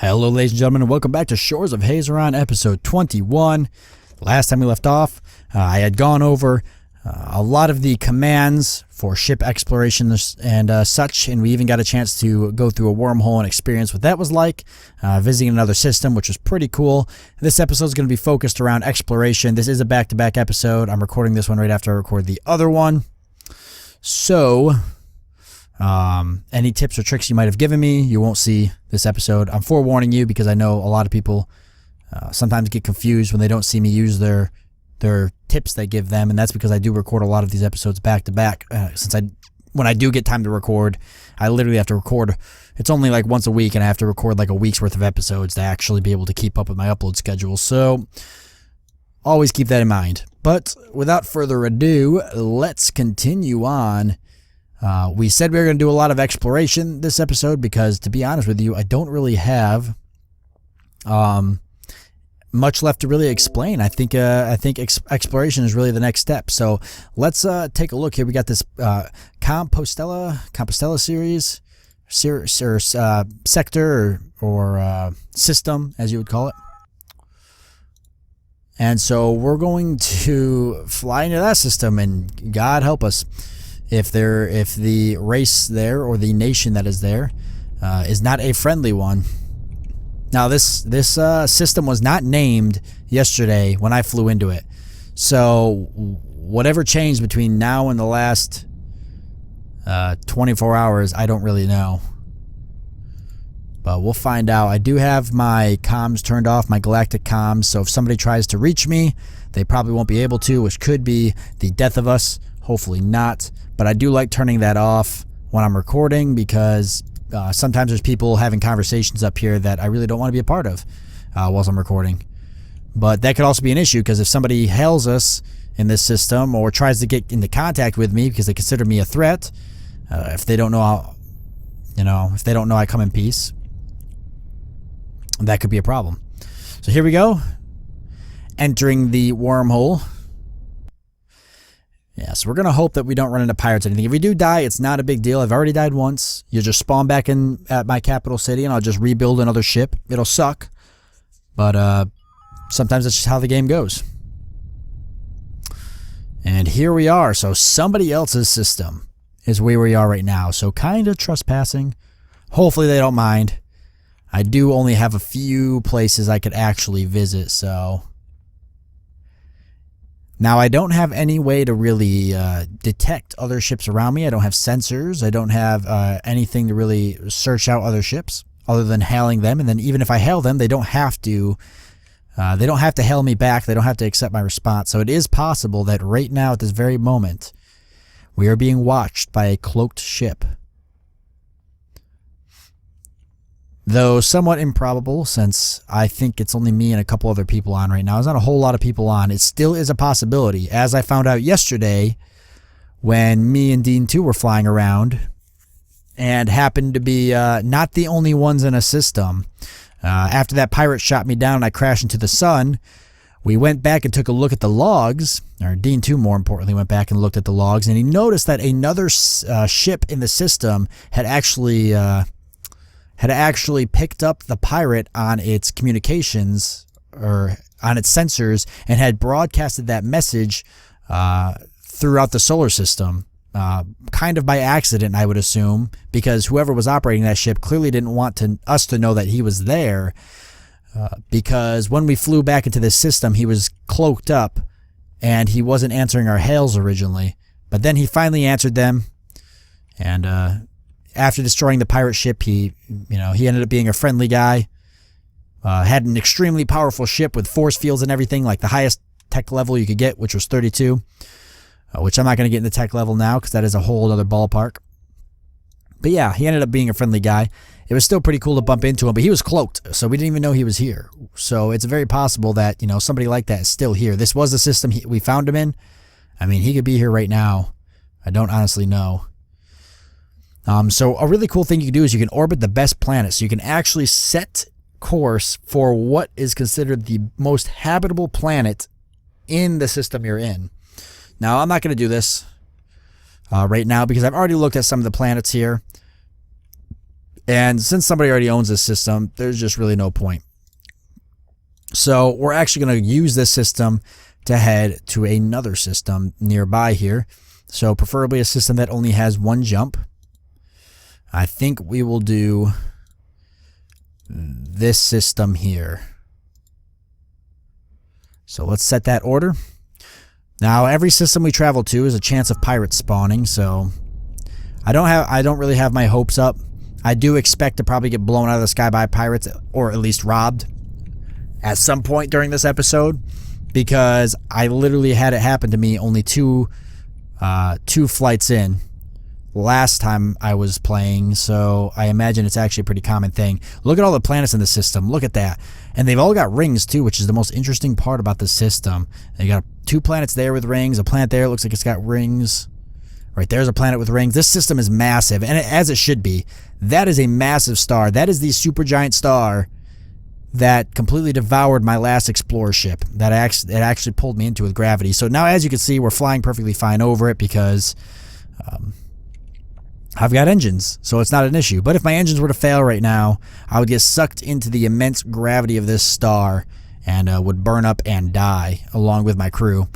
Hello, ladies and gentlemen, and welcome back to Shores of Hazeron, episode 21. Last time we left off, I had gone over a lot of the commands for ship exploration and such, and we even got a chance to go through a wormhole and experience what that was like, visiting another system, which was pretty cool. This episode is going to be focused around exploration. This is a back-to-back episode. I'm recording this one right after I record the other one. So any tips or tricks you might have given me, you won't see this episode. I'm forewarning you because I know a lot of people sometimes get confused when they don't see me use their tips they give them, and that's because I do record a lot of these episodes back to back. When I do get time to record, I literally have to record. It's only like once a week, and I have to record like a week's worth of episodes to actually be able to keep up with my upload schedule. So always keep that in mind. But without further ado, let's continue on. We said we were going to do a lot of exploration this episode because, to be honest with you, I don't really have much left to really explain. I think exploration is really the next step. So let's take a look here. We got this Compostela series, sector or system, as you would call it. And so we're going to fly into that system, and God help us if the race there, or the nation that is there, is not a friendly one. Now this system was not named yesterday when I flew into it, so whatever changed between now and the last 24 hours, I don't really know, but we'll find out. I do have my comms turned off, my galactic comms, so if somebody tries to reach me, they probably won't be able to, which could be the death of us. Hopefully not, but I do like turning that off when I'm recording because sometimes there's people having conversations up here that I really don't want to be a part of whilst I'm recording. But that could also be an issue because if somebody hails us in this system or tries to get into contact with me because they consider me a threat, if they don't know if they don't know I come in peace, that could be a problem. So here we go, entering the wormhole. Yeah, so we're going to hope that we don't run into pirates or anything. If we do die, it's not a big deal. I've already died once. You just spawn back in at my capital city, and I'll just rebuild another ship. It'll suck, but sometimes that's just how the game goes. And here we are. So somebody else's system is where we are right now. So kind of trespassing. Hopefully they don't mind. I do only have a few places I could actually visit, so... Now, I don't have any way to really detect other ships around me. I don't have sensors. I don't have anything to really search out other ships other than hailing them. And then even if I hail them, they don't have to hail me back. They don't have to accept my response. So it is possible that right now at this very moment, we are being watched by a cloaked ship. Though somewhat improbable, since I think it's only me and a couple other people on right now. There's not a whole lot of people on. It still is a possibility, as I found out yesterday when me and Dean 2 were flying around and happened to be not the only ones in a system. After that pirate shot me down and I crashed into the sun, we went back and took a look at the logs, or Dean 2 more importantly went back and looked at the logs, and he noticed that another ship in the system had actually picked up the pirate on its communications or on its sensors and had broadcasted that message throughout the solar system, kind of by accident, I would assume, because whoever was operating that ship clearly didn't want us to know that he was there, because when we flew back into this system, he was cloaked up and he wasn't answering our hails originally, but then he finally answered them, and after destroying the pirate ship, he ended up being a friendly guy. Had an extremely powerful ship with force fields and everything, like the highest tech level you could get, which was 32. Which I'm not going to get into tech level now because that is a whole other ballpark. But yeah, he ended up being a friendly guy. It was still pretty cool to bump into him, but he was cloaked, so we didn't even know he was here. So it's very possible that somebody like that is still here. This was the system we found him in. I mean, he could be here right now. I don't honestly know. So a really cool thing you can do is you can orbit the best planets. So you can actually set course for what is considered the most habitable planet in the system you're in. Now, I'm not going to do this right now because I've already looked at some of the planets here. And since somebody already owns this system, there's just really no point. So we're actually going to use this system to head to another system nearby here. So preferably a system that only has one jump. I think we will do this system here. So let's set that order. Now every system we travel to is a chance of pirates spawning, so I don't really have my hopes up. I do expect to probably get blown out of the sky by pirates, or at least robbed at some point during this episode, because I literally had it happen to me only two flights in last time I was playing, so I imagine it's actually a pretty common thing. Look at all the planets in the system. Look at that. And they've all got rings too, which is the most interesting part about the system. They got 2 planets there with rings, a planet there looks like it's got rings. Right there's a planet with rings. This system is massive, and as it should be. That is a massive star. That is the supergiant star that completely devoured my last explorer ship. It actually pulled me into with gravity. So now, as you can see, we're flying perfectly fine over it because I've got engines, so it's not an issue. But if my engines were to fail right now, I would get sucked into the immense gravity of this star and would burn up and die along with my crew.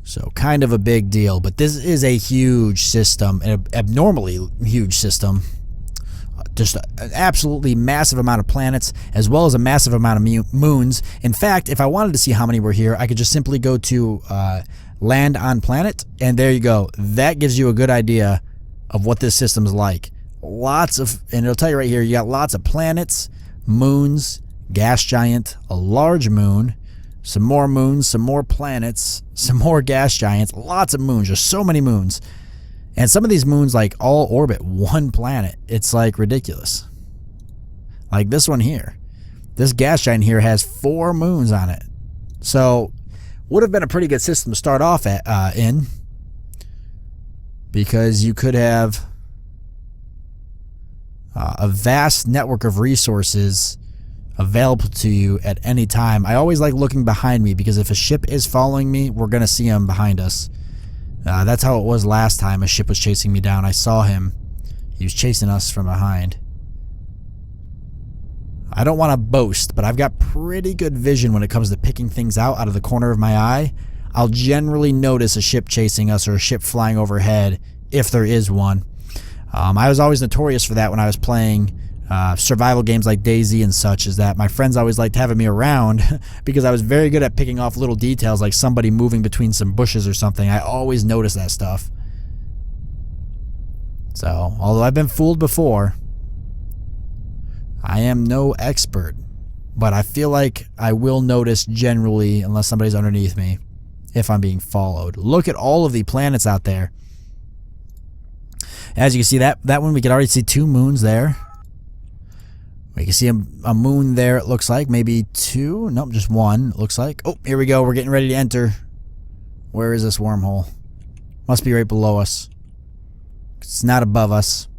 So kind of a big deal, but this is a huge system, an abnormally huge system. Just an absolutely massive amount of planets, as well as a massive amount of moons. In fact, if I wanted to see how many were here, I could just simply go to land on planet, and there you go. That gives you a good idea of what this system's like. Lots of, and it'll tell you right here, you got lots of planets, moons, gas giant, a large moon, some more moons, some more planets, some more gas giants, lots of moons, just so many moons. And some of these moons like all orbit one planet. It's like ridiculous. Like this one here. This gas giant here has 4 moons on it. So would have been a pretty good system to start off in. Because you could have a vast network of resources available to you at any time. I always like looking behind me because if a ship is following me, we're going to see him behind us. That's how it was last time a ship was chasing me down. I saw him. He was chasing us from behind. I don't want to boast, but I've got pretty good vision when it comes to picking things out of the corner of my eye. I'll generally notice a ship chasing us or a ship flying overhead if there is one. I was always notorious for that when I was playing survival games like DayZ and such, is that my friends always liked having me around because I was very good at picking off little details like somebody moving between some bushes or something. I always noticed that stuff. So, although I've been fooled before, I am no expert, but I feel like I will notice generally unless somebody's underneath me if I'm being followed. Look at all of the planets out there. As you can see, that one we can already see 2 moons there. We can see a moon there, it looks like. Maybe 2? Nope, just 1, it looks like. Oh, here we go. We're getting ready to enter. Where is this wormhole? Must be right below us. It's not above us.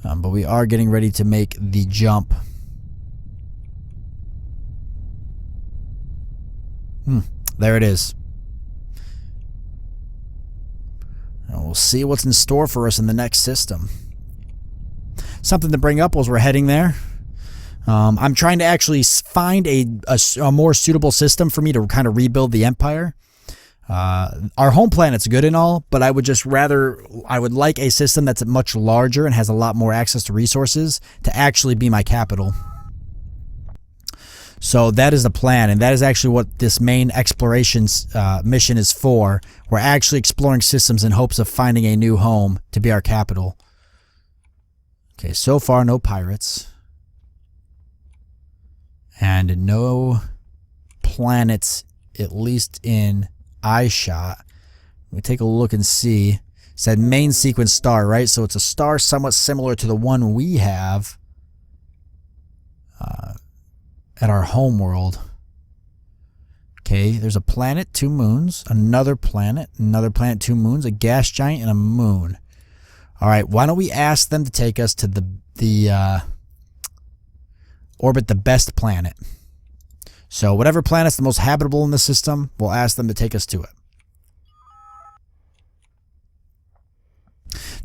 But we are getting ready to make the jump. There it is. And we'll see what's in store for us in the next system. Something to bring up as we're heading there. I'm trying to actually find a more suitable system for me to kind of rebuild the Empire. Our home planet's good and all, but I would like a system that's much larger and has a lot more access to resources to actually be my capital. So that is the plan, and that is actually what this main exploration mission is for. We're actually exploring systems in hopes of finding a new home to be our capital. Okay, so far no pirates. And no planets, at least in eyeshot. Let me take a look and see. It said main sequence star, right? So it's a star somewhat similar to the one we have at our home world. Okay, there's a planet, 2 moons, another planet, 2 moons, a gas giant, and a moon. All right, why don't we ask them to take us to the orbit the best planet. So whatever planet's the most habitable in the system, we'll ask them to take us to it.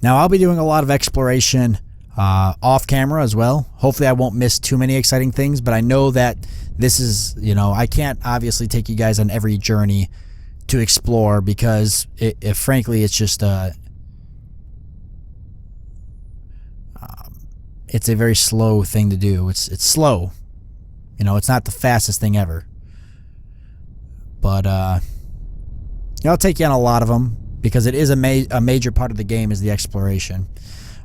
Now, I'll be doing a lot of exploration off camera as well. Hopefully I won't miss too many exciting things, but I know that this is, I can't obviously take you guys on every journey to explore because frankly, it's just it's a very slow thing to do. It's slow. It's not the fastest thing ever. But I'll take you on a lot of them because it is a major part of the game is the exploration.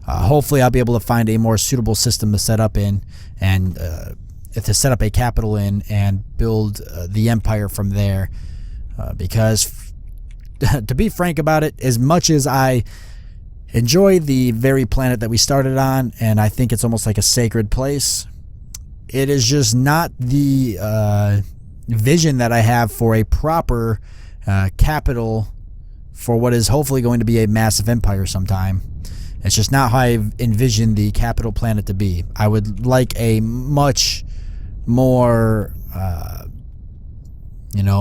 Hopefully I'll be able to find a more suitable system to set up in and to set up a capital in and build the empire from there. Because to be frank about it, as much as I enjoy the very planet that we started on, and I think it's almost like a sacred place, it is just not the vision that I have for a proper capital for what is hopefully going to be a massive empire sometime. It's just not how I envision the capital planet to be. I would like a much more,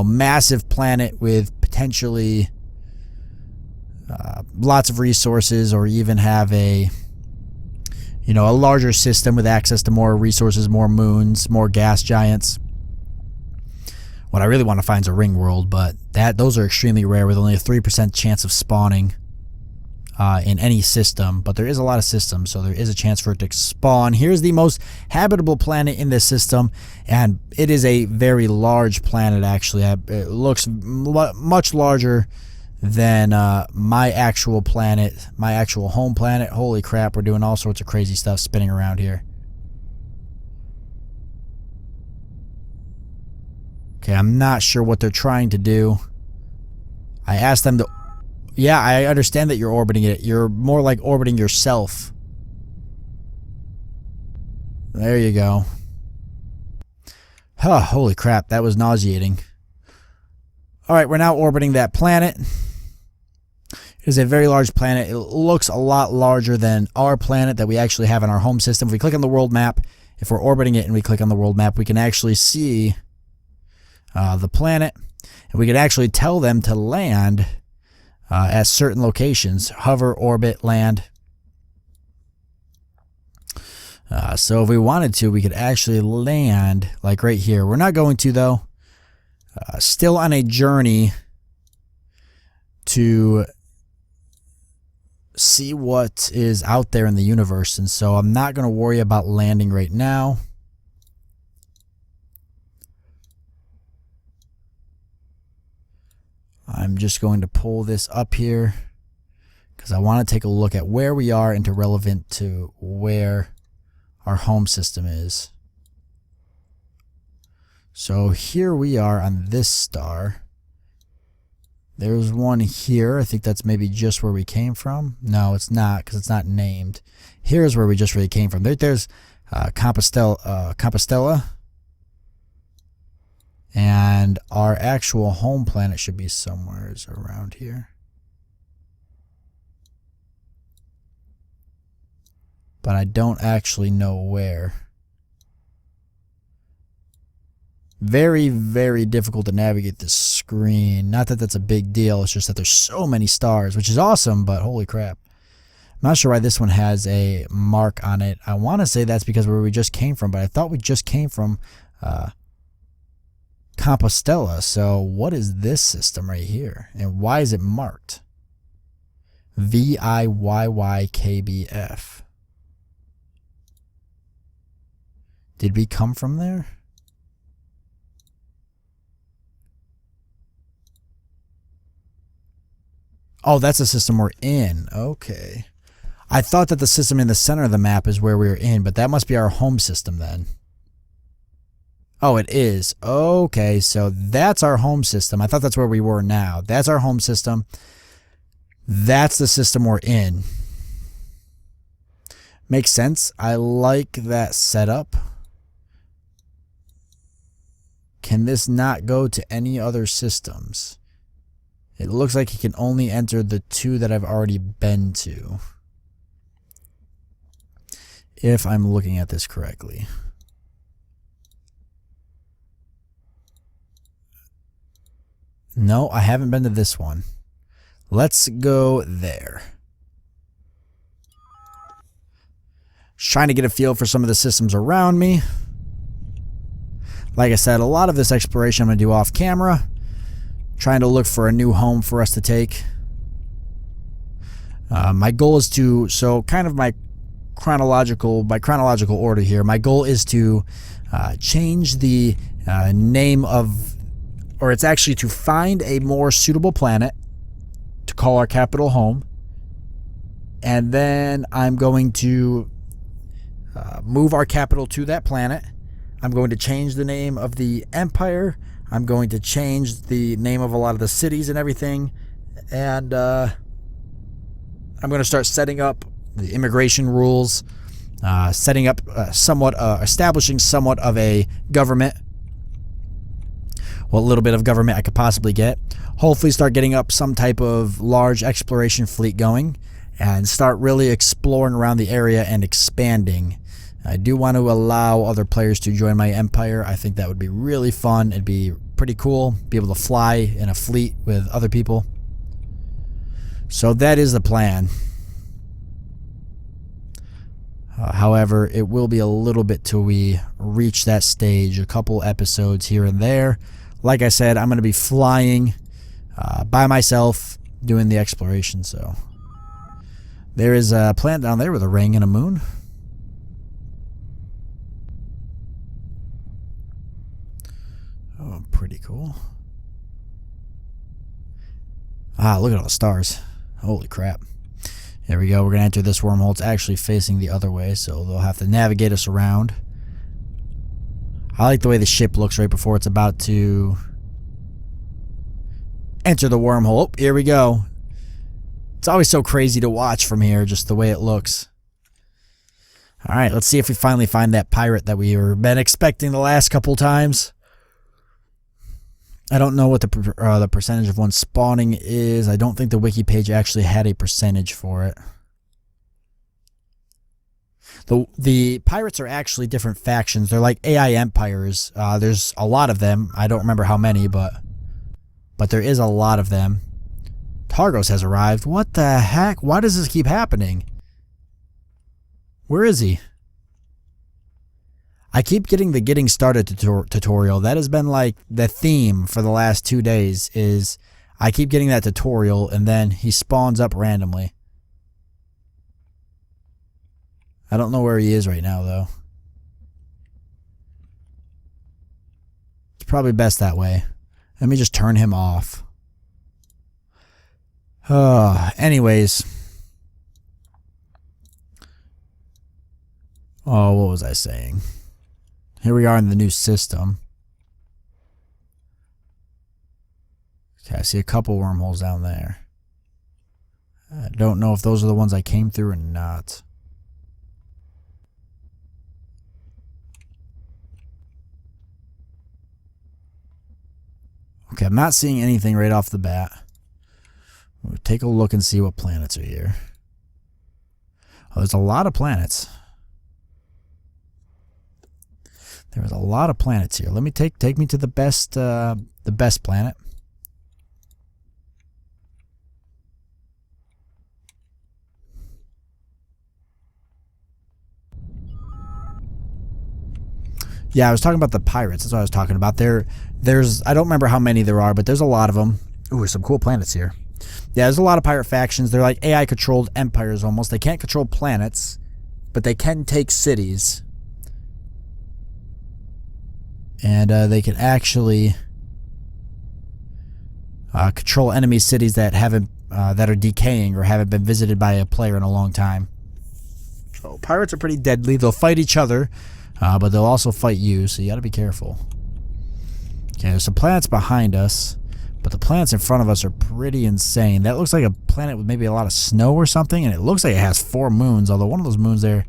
massive planet with potentially lots of resources, or even have a larger system with access to more resources, more moons, more gas giants. What I really want to find is a ring world, but those are extremely rare with only a 3% chance of spawning in any system. But there is a lot of systems, so there is a chance for it to spawn. Here's the most habitable planet in this system, and it is a very large planet, actually. It looks much larger than my actual planet, my actual home planet. Holy crap, we're doing all sorts of crazy stuff spinning around here. Okay, I'm not sure what they're trying to do. I asked them to... Yeah, I understand that you're orbiting it. You're more like orbiting yourself. There you go. Huh, holy crap, that was nauseating. Alright, we're now orbiting that planet. It is a very large planet. It looks a lot larger than our planet that we actually have in our home system. If we click on the world map, if we're orbiting it and we click on the world map, we can actually see the planet, and we can actually tell them to land at certain locations. Hover, orbit, land. So if we wanted to, we could actually land like right here. We're not going to, though. Still on a journey to see what is out there in the universe, and so I'm not going to worry about landing right now. I'm just going to pull this up here because I want to take a look at where we are and relevant to where our home system is. So here we are on this star. There's one here. I think that's maybe just where we came from. No, it's not, because it's not named. Here's where we just really came from. There's Compostela. And our actual home planet should be somewhere around here. But I don't actually know where. Very, very difficult to navigate this screen. Not that that's a big deal. It's just that there's so many stars, which is awesome, but holy crap. I'm not sure why this one has a mark on it. I want to say that's because where we just came from, but I thought we just came from Compostela. So what is this system right here? And why is it marked? VIYYKBF. Did we come from there? Oh, that's the system we're in. Okay. I thought that the system in the center of the map is where we were in, but that must be our home system then. Oh, it is. Okay, so that's our home system. I thought that's where we were now. That's our home system. That's the system we're in. Makes sense. I like that setup. Can this not go to any other systems? It looks like it can only enter the two that I've already been to. If I'm looking at this correctly. No, I haven't been to this one. Let's go there. Just trying to get a feel for some of the systems around me. Like I said, a lot of this exploration I'm going to do off camera. Trying to look for a new home for us to take. My goal is to, so kind of my chronological order here. My goal is to change the name of, or it's actually to find a more suitable planet to call our capital home. And then I'm going to move our capital to that planet. I'm going to change the name of the empire. I'm going to change the name of a lot of the cities and everything. And I'm going to start setting up the immigration rules, setting up establishing somewhat of a government. What little bit of government I could possibly get. Hopefully start getting up some type of large exploration fleet going and start really exploring around the area and expanding. I do want to allow other players to join my empire. I think that would be really fun. It'd be pretty cool. Be able to fly in a fleet with other people. So that is the plan. However, it will be a little bit till we reach that stage. A couple episodes here and there. Like I said, I'm going to be flying by myself doing the exploration. So there is a planet down there with a ring and a moon. Oh, pretty cool. Ah, look at all the stars. Holy crap. There we go. We're going to enter this wormhole. It's actually facing the other way, so they'll have to navigate us around. I like the way the ship looks right before it's about to enter the wormhole. Oh, here we go. It's always so crazy to watch from here, just the way it looks. Alright, let's see if we finally find that pirate that we were been expecting the last couple times. I don't know what the percentage of one spawning is. I don't think the wiki page actually had a percentage for it. The pirates are actually different factions. They're like AI empires. There's a lot of them. I don't remember how many, but there is a lot of them. Targos has arrived. What the heck? Why does this keep happening? Where is he? I keep getting the getting started tutorial. That has been like the theme for the last 2 days is I keep getting that tutorial and then he spawns up randomly. I don't know where he is right now though. It's probably best that way. Let me just turn him off. Anyways. Oh, what was I saying? Here we are in the new system. Okay, I see a couple wormholes down there. I don't know if those are the ones I came through or not. Okay, I'm not seeing anything right off the bat. We'll take a look and see what planets are here. Oh, there's a lot of planets. There's a lot of planets here. Let me take me to the best planet. Yeah, I was talking about the pirates. That's what I was talking about. There's I don't remember how many there are, but there's a lot of them. Ooh, there's some cool planets here. Yeah, there's a lot of pirate factions. They're like AI-controlled empires almost. They can't control planets, but they can take cities. And they can actually control enemy cities that haven't that are decaying or haven't been visited by a player in a long time. So pirates are pretty deadly. They'll fight each other, but they'll also fight you. So you got to be careful. Okay, there's some planets behind us, but the planets in front of us are pretty insane. That looks like a planet with maybe a lot of snow or something, and it looks like it has 4 moons. Although one of those moons there.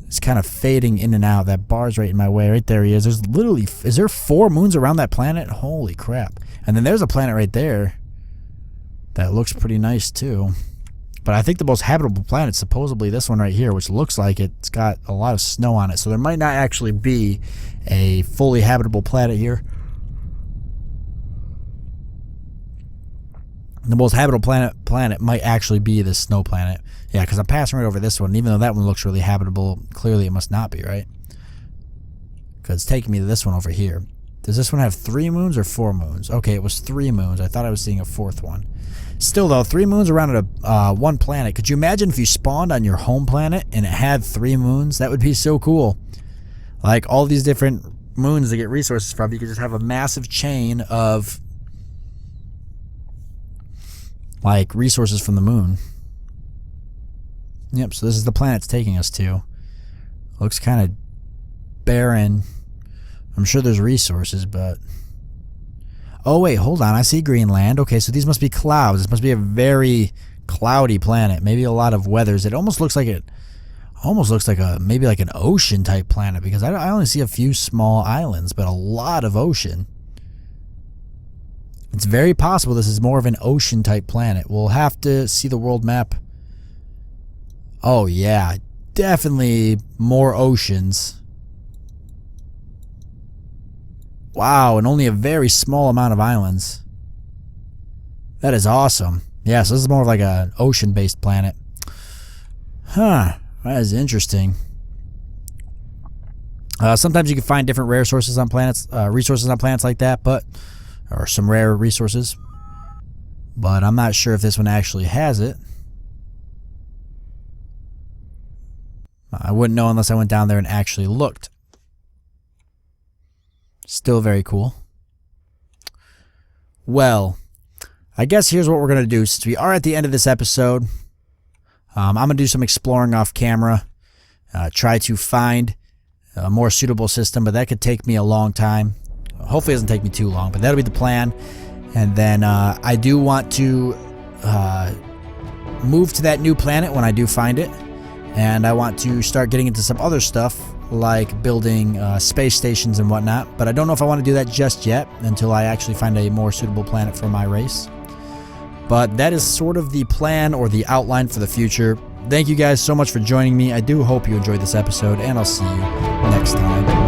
It's kind of fading in and out. That bar's right in my way. Right there he is. There's literally... Is there 4 moons around that planet? Holy crap. And then there's a planet right there. That looks pretty nice too. But I think the most habitable planet is supposedly this one right here, which looks like it's got a lot of snow on it. So there might not actually be a fully habitable planet here. The most habitable planet might actually be the snow planet. Yeah, because I'm passing right over this one. Even though that one looks really habitable, clearly it must not be, right? Because it's taking me to this one over here. Does this one have 3 moons or 4 moons? Okay, it was 3 moons. I thought I was seeing a 4th one. Still, though, 3 moons around at one planet. Could you imagine if you spawned on your home planet and it had 3 moons? That would be so cool. Like, all these different moons to get resources from, you could just have a massive chain of, like, resources from the moon. Yep, so this is the planet it's taking us to. Looks kind of barren. I'm sure there's resources, but... Oh, wait, hold on. I see Greenland. Okay, so these must be clouds. This must be a very cloudy planet. Maybe a lot of weathers. It almost looks like maybe like an ocean type planet, because I only see a few small islands, but a lot of ocean. It's very possible this is more of an ocean type planet. We'll have to see the world map. Oh yeah, definitely more oceans. Wow, and only a very small amount of islands. That is awesome. Yeah, so this is more of like an ocean-based planet. Huh, that is interesting. Sometimes you can find different rare sources on planets, resources on planets like that, or some rare resources. But I'm not sure if this one actually has it. I wouldn't know unless I went down there and actually looked. Still very cool. Well, I guess here's what we're going to do. Since we are at the end of this episode, I'm going to do some exploring off camera. Try to find a more suitable system, but that could take me a long time. Hopefully it doesn't take me too long, but that'll be the plan. And then I do want to move to that new planet when I do find it. And I want to start getting into some other stuff, like building space stations and whatnot. But I don't know if I want to do that just yet until I actually find a more suitable planet for my race. But that is sort of the plan or the outline for the future. Thank you guys so much for joining me. I do hope you enjoyed this episode, and I'll see you next time.